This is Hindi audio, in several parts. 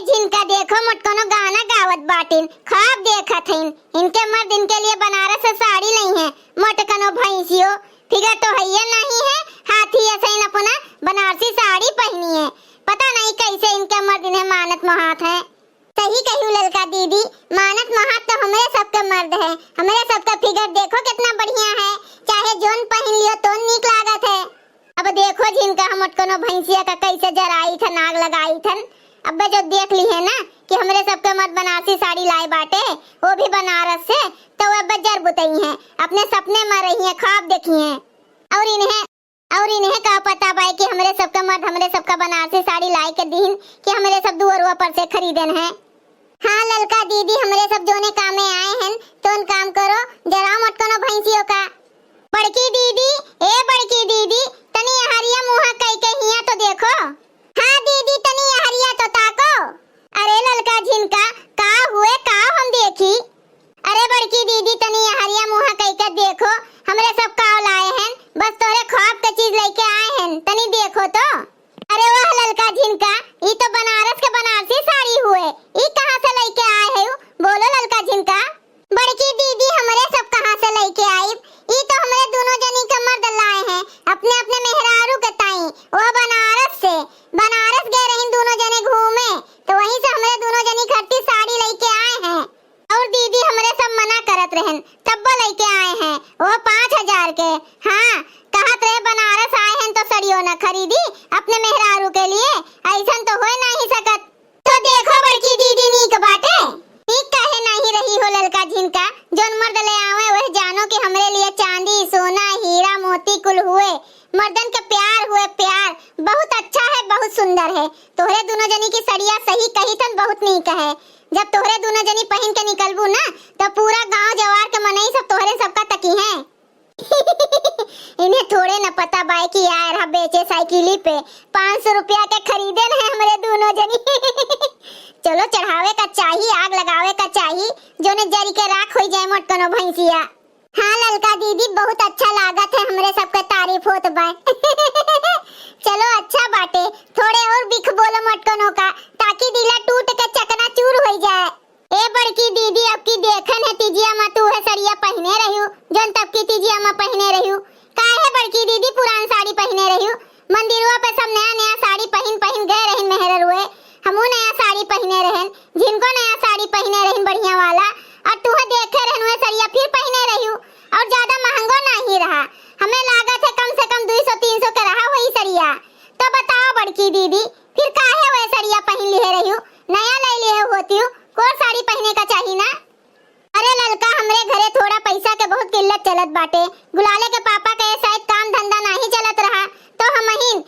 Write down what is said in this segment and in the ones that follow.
जिनका देखो मुटकनो गाना गावत बाटिन, ख्वाब देखत हईन। इनके मर्द इनके लिए बनारस से साड़ी लाई है। मुटकनो भैंसियो फिगर तो हैया नहीं है, हाथी ऐसे ही अपना बनारसी साड़ी पहनी है। पता नहीं कैसे इनके मर्द इन्हें मानत महात है। सही कहूँ ललका दीदी, मानत महात तो हमारे सबके मर्द है। हमारे सबका फिगर देखो कितना बढ़िया है, चाहे जोन पहन लियो तो नीक लागत है। अब देखो जिनका हम मुटकनो भैंसिया का कैसे जराई था, नाग लगाई थन। अब जो देख ली है ना कि हमारे सबके मर्द बनारसी साड़ी लाए बाटे, वो भी बनारस से, तो अब जर बुतई हैं, अपने सपने में रही हैं, ख्वाब देखी हैं। और इन्हें का पता बाई कि हमारे सबका मर्द हमारे सबका बनारसी साड़ी लाए के दिन कि हमारे सब दुअरवा पर से खरीदन है। हाँ ललका दीदी, हमारे सब जोने काम में आए हैं तो उन काम करो जरा मुटकनो भैंसियों का। बड़की दीदी, ए बड़की दीदी, तनी हरिया मुहा कई के हिया तो देखो। हाँ दीदी, तनी हरिया तो ताको। अरे ललका झिनका, का हुए का हम देखी। अरे बड़की दीदी, तनी हरिया मुहा कई के देखो, हमरे सब काव लाए हैं, बस तोरे ख्वाब के चीज लेके आए हैं, तनी देखो तो। अरे वाह ललका झिनका, ये तो बनारस के बनारसी साड़ी हुए, ये कहाँ से लेके आए हो? बोलो ललका झिनका। बड़की दीदी, हमारे सब कहाँ से लेके आई? ये तो हमारे दोनों जनी के मर्द लाए हैं, अपने अपने मेहरारू के ताई, वो बनारस से। बनारस गए रही दोनों जने घूमे, तो वहीं से हमारे दोनों जनी खट्टी साड़ी लेके आए हैं। और दीदी हमारे सब मना करत रहन, तब लेके आए हैं, वो 5000 के। हाँ, कहत रहे बनारस आए हैं तो सड़ियों न खरीदी अपने मेहरारू के लिए, ऐसा तो हो नहीं सकत। तो देखो बड़की दीदी, नीक बाटे, नीक काहे नहीं रही हो ललका झिनका। जोन मर्द ले आवे वह जानो कि हमरे लिए चांदी सोना हीरा मोती कुल हुए, मर्दन के प्यार हुए, प्यार बहुत अच्छा है, बहुत सुंदर है। तोहरे दोनों जनी की सड़िया सही कही तन बहुत नीक है। जब तोहरे दोनों जनी पहन के निकलबू ना तो पूरा गांव जवार के मनई सब तोहरे सबका तकी हैं। इन्हें थोड़े न पता बाई कि यार रहा बेचे साइकिली पे 500 रुपया के खरीदे न है हमारे दोनों जनी। चलो चढ़ावे का चाहिए, आग लगावे का चाहिए, जो ने जरी के राख हो जाए मुटकनो भैंसिया। हाँ ललका दीदी, बहुत अच्छा लागत है, हमरे सबका तारीफ होत बा। चलो अच्छा बाटे, थोड़े और बिख बोलो मुटकनो का, ताकि दिला टूट के चकनाचूर हो जाए। ए बड़की दीदी, अब की देखन है तिजिया मा तू है सड़िया पहने रही, जोन तब की तिजिया मा पहने रही। काहे बड़की दीदी पुरान साड़ी पहने रही? मंदिरवा पे सब नया नया साड़ी पहन गए रहन मेहर हुए, हमू नया साड़ी पहने रहन, जिनको नया साड़ी पहने रहन बढ़िया वाला, और तू देखे रहन वह सड़िया फिर पहने रही, और ज्यादा महंगो नहीं रहा। हमें लागत है कम से कम 200-300 का रहा वही सड़िया। तो बताओ बड़की दीदी, फिर काहे वह सड़िया पहन लिए रही? नया ले लिए होती कोई साड़ी पहने का चाहिए ना। अरे ललका, हमरे घरे थोड़ा पैसा के बहुत किल्लत चलत बाटे, गुलाले के पापा के शायद काम धंधा नहीं चलत रहा, तो हमहिन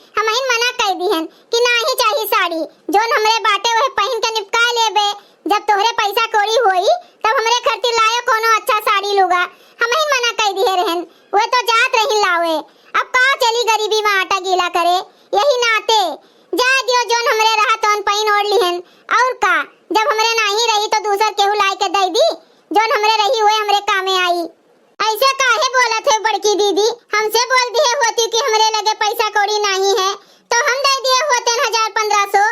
मना कर दिहन कि नहीं चाहिए साड़ी, जोन हमरे बाटे वह पहन के निपटा लेबे। जब तोहरे पैसा कौड़ी होई तब हमरे खर्ची लायो कोनो अच्छा साड़ी लूगा, हमहिन मना कर दिए रहन, वे तो जात रही लावे। अब का चली गरीबी में आटा गीला करे, यही नाते जा दियो, जोन हमरे रहा तोन पहन ओढ़ लिहन। और का, जब हमरे नहीं रही तो दूसर केहू लाई के दे दी, जोन हमरे रही हुए हमरे कामे आई। ऐसे काहे बोलत है बड़की दीदी? हमसे बोल दिए होती कि हमरे लगे पैसा कौड़ी नहीं है तो हम दे दिए होते 1000-1500,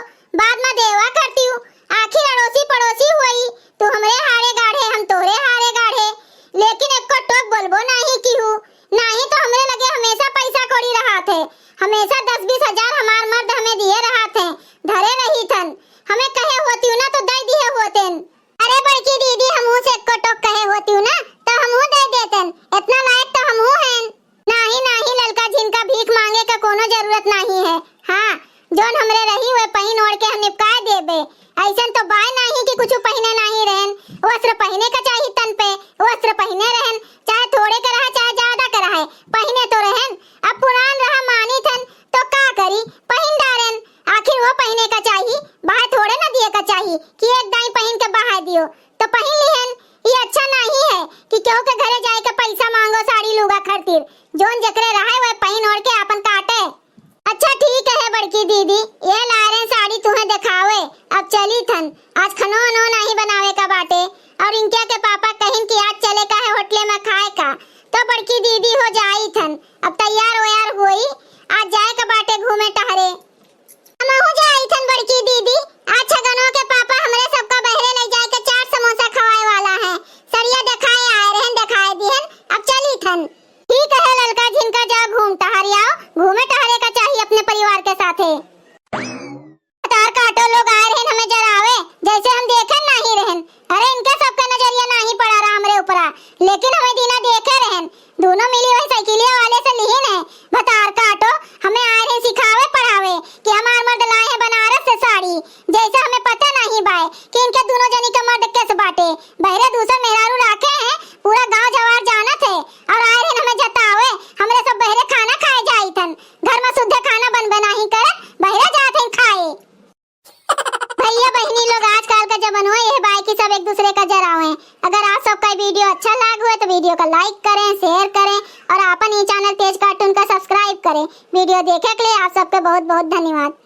बाद में देवा करती हूँ। आखिर अड़ोसी पड़ोसी हुई, तू हमरे हारे गाढ़े, हम तोहरे हारे गाढ़े, लेकिन एक को टोक बोलबो नहीं की हूँ। नहीं तो हमरे लगे हमेशा पैसा कौड़ी रहा थे, हमेशा 10-20 हजार हमार मर्द हमें दिए रहा थे, धरे रही थन, हमें कहे होती ना तो दे दिए होतेन। अरे बड़की दीदी, हमहू से एक को टोक कहे होती ना तो हमहू दे देतन, इतना लायक तो हमहू हैं। नहीं ललका झिनका, भीख मांगे का कोनो जरूरत नहीं है। हाँ, जोन हमरे रही हुए पहन ओढ़ के हम निपटा देबे, ऐसन तो बाय नहीं कि कुछ पहने नहीं रहन। वस्त्र पहने का चाहिए तन पे, वस्त्र पहने रहन, चाहे थोड़े का रहा चाहे ज्यादा का रहा, पहने तो रहन। अब पुरान रहा मानी थन तो का करी, पहन डारन, आखिर वो पहने का चाहिए, बाहर थोड़े ना दिए का चाहिए कि एक दाई पहन के बाहर दियो, तो पहन लिहन। ये अच्छा नहीं है कि केहू के घरे जाए के पैसा मांगो साड़ी लूगा खातिर, जोन जकरे रहा वह पहन ओढ़ के अपन काटे। अच्छा ठीक है बड़की दीदी, ये ला रहे साड़ी तुम्हें दिखावे, अब चली थन, आज खनो नो नहीं बनावे का बाटे, और इनके के पापा कहिन कि आज चले का है होटले में खाए का, तो बड़की दीदी हो जाई थन, अब तैयार व्यार हुई, आज जाए का बाटे घूमे टहरे। हम हो जाई थन बड़की दीदी, आज छगनो के पापा कि इनके दोनों जनी का मर्द कैसे बाटे। बहरे दूसरा मेहरारू राखे हैं, पूरा गांव जवार जानत है और आए रहे हमें जतावे हमरे सब बहरे खाना खाए जाई थन। घर में शुद्ध खाना बन बना ही कर बहरे जात हैं खाए। भैया बहनी लोग आजकल का जमाना है, ये बाई की सब एक दूसरे का जरावे। अगर आप सबका वीडियो अच्छा लगा हुआ तो वीडियो को लाइक करें, शेयर करें और अपन ये चैनल तेज कार्टून का सब्सक्राइब करें। वीडियो देखने के लिए आप सबके बहुत बहुत धन्यवाद।